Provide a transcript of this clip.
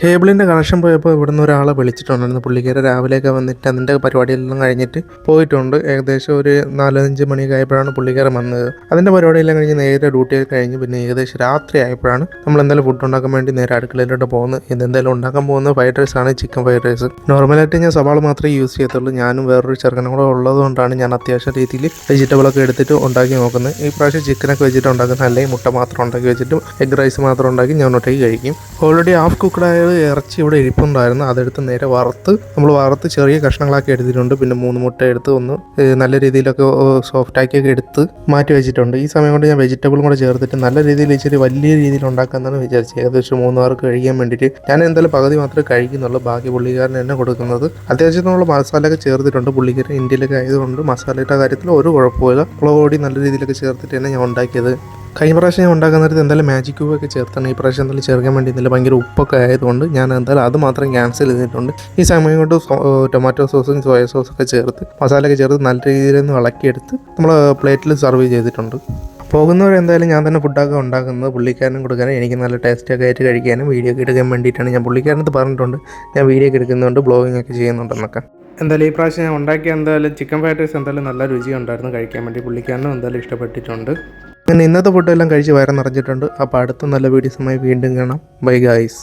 കേബിളിൻ്റെ connection പോയപ്പോൾ ഇവിടുന്ന് ഒരാളെ വിളിച്ചിട്ടുണ്ടായിരുന്നു. പുള്ളിക്കാരെ രാവിലെയൊക്കെ വന്നിട്ട് അതിൻ്റെ പരിപാടിയെല്ലാം കഴിഞ്ഞിട്ട് പോയിട്ടുണ്ട്. ഏകദേശം ഒരു 4-5 മണിയൊക്കെ ആയപ്പോഴാണ് പുള്ളിക്കാരൻ വന്നത്. അതിൻ്റെ പരിപാടിയെല്ലാം കഴിഞ്ഞ് നേരെ ഡ്യൂട്ടിയൊക്കെ കഴിഞ്ഞ് പിന്നെ ഏകദേശം രാത്രി ആയപ്പോഴാണ് നമ്മൾ എന്തായാലും ഫുഡ് ഉണ്ടാക്കാൻ വേണ്ടി നേരെ അടുക്കളയിലോട്ട് പോകുന്നത്. ഇതെന്തായാലും ഉണ്ടാക്കാൻ പോകുന്നത് ഫ്രൈഡ് റൈസ് ആണ്, ചിക്കൻ ഫ്രൈഡ് റൈസ്. നോർമലായിട്ട് ഞാൻ സവാള മാത്രമേ യൂസ് ചെയ്യത്തുള്ളൂ. ഞാനും വേറൊരു ചെറുക്കനും കൂടെ ഉള്ളതുകൊണ്ടാണ് ഞാൻ അത്യാവശ്യം രീതിയിൽ വെജിറ്റബിളൊക്കെ എടുത്തിട്ട് ഉണ്ടാക്കി നോക്കുന്നത്. ഈ പ്രാവശ്യം ചിക്കനൊക്കെ വെച്ചിട്ട് ഉണ്ടാക്കുന്നത്, അല്ലെങ്കിൽ മുട്ട മാത്രം ഉണ്ടാക്കി വെച്ചിട്ട് എഗ് റൈസ് മാത്രം ഉണ്ടാക്കി ഞാൻ ഒറ്റയ്ക്ക് കഴിക്കും. ഓൾറെഡി ഹാഫ് കുക്കഡായ ഇറച്ചി ഇവിടെ ഇരിപ്പുണ്ടായിരുന്നു. അതെടുത്ത് നേരെ വറുത്ത് ചെറിയ കഷ്ണങ്ങളാക്കി എടുത്തിട്ടുണ്ട്. പിന്നെ 3 മുട്ട എടുത്ത് ഒന്ന് നല്ല രീതിയിലൊക്കെ സോഫ്റ്റാക്കിയൊക്കെ എടുത്ത് മാറ്റി വെച്ചിട്ടുണ്ട്. ഈ സമയം കൊണ്ട് ഞാൻ വെജിറ്റബിളും കൂടെ ചേർത്തിട്ട് നല്ല രീതിയിൽ ഇച്ചിരി വലിയ രീതിയിൽ ഉണ്ടാക്കാമെന്നാണ് വിചാരിച്ചത്. ഏകദേശം 3 പേർക്ക് കഴിക്കാൻ വേണ്ടിയിട്ട് ഞാൻ എന്തായാലും പകുതി മാത്രമേ കഴിക്കുന്നുള്ളൂ. ബാക്കി പുള്ളിക്കാരൻ തന്നെ കൊടുക്കുന്നത്. അത്യാവശ്യം നമ്മൾ മസാലയൊക്കെ ചേർത്തിട്ടുണ്ട്. പുള്ളിക്കാരൻ ഇന്ത്യയിലൊക്കെ ആയതുകൊണ്ട് മസാലയുടെ കാര്യത്തിൽ ഒരു കുഴപ്പമില്ല. മുളക് പൊടി നല്ല രീതിയിലൊക്കെ ചേർത്തിട്ട് തന്നെ ഞാൻ ഉണ്ടാക്കിയത്. കഴിഞ്ഞ പ്രാവശ്യം ഞാൻ ഉണ്ടാക്കാൻ നേരത്ത് എന്തായാലും മാജിക് ക്യൂബൊക്കെ ചേർത്താണ്. ഈ പ്രാവശ്യം എന്തായാലും ചേർക്കാൻ വേണ്ടി ഇന്നലെ ഭയങ്കര ഉപ്പൊക്കെ ആയതുകൊണ്ട് ഞാൻ എന്തായാലും അത് മാത്രം ക്യാൻസൽ ചെയ്തിട്ടുണ്ട്. ഈ സമയം കൊണ്ട് ടൊമാറ്റോ സോസും സോയ സോസൊക്കെ ചേർത്ത് മസാലയൊക്കെ ചേർത്ത് നല്ല രീതിയിൽ ഒന്ന് ഇളക്കിയെടുത്ത് നമ്മൾ പ്ലേറ്റിൽ സെർവ് ചെയ്തിട്ടുണ്ട്. പോകുന്നവരെന്തായാലും ഞാൻ തന്നെ ഫുഡൊക്കെ ഉണ്ടാക്കുന്നത് പുള്ളിക്കാരനും കൊടുക്കാനും എനിക്ക് നല്ല ടേസ്റ്റൊക്കെ ആയിട്ട് കഴിക്കാനും വീഡിയോ ഒക്കെ എടുക്കാൻ വേണ്ടിയിട്ടാണ്. ഞാൻ പുള്ളിക്കാരനത്ത് പറഞ്ഞിട്ടുണ്ട് ഞാൻ വീഡിയോ ഒക്കെ എടുക്കുന്നുണ്ട്, ബ്ലോഗിങ് ഒക്കെ ചെയ്യുന്നുണ്ടെന്നൊക്കെ. എന്തായാലും ഈ പ്രാവശ്യം ഞാൻ ഉണ്ടാക്കിയ എന്തായാലും ചിക്കൻ ഫ്രൈഡ് റൈസ് എന്തായാലും നല്ല രുചി ഉണ്ടായിരുന്നു കഴിക്കാൻ വേണ്ടി. പുള്ളിക്കാരനും എന്തായാലും ഇഷ്ടപ്പെട്ടിട്ടുണ്ട്. അങ്ങനെ ഇന്നത്തെ ഫുഡെല്ലാം കഴിച്ച് വയറ് നിറഞ്ഞിട്ടുണ്ട്. അപ്പോൾ അടുത്ത നല്ല വീഡിയോസുമായി വീണ്ടും കാണാം. Bye guys.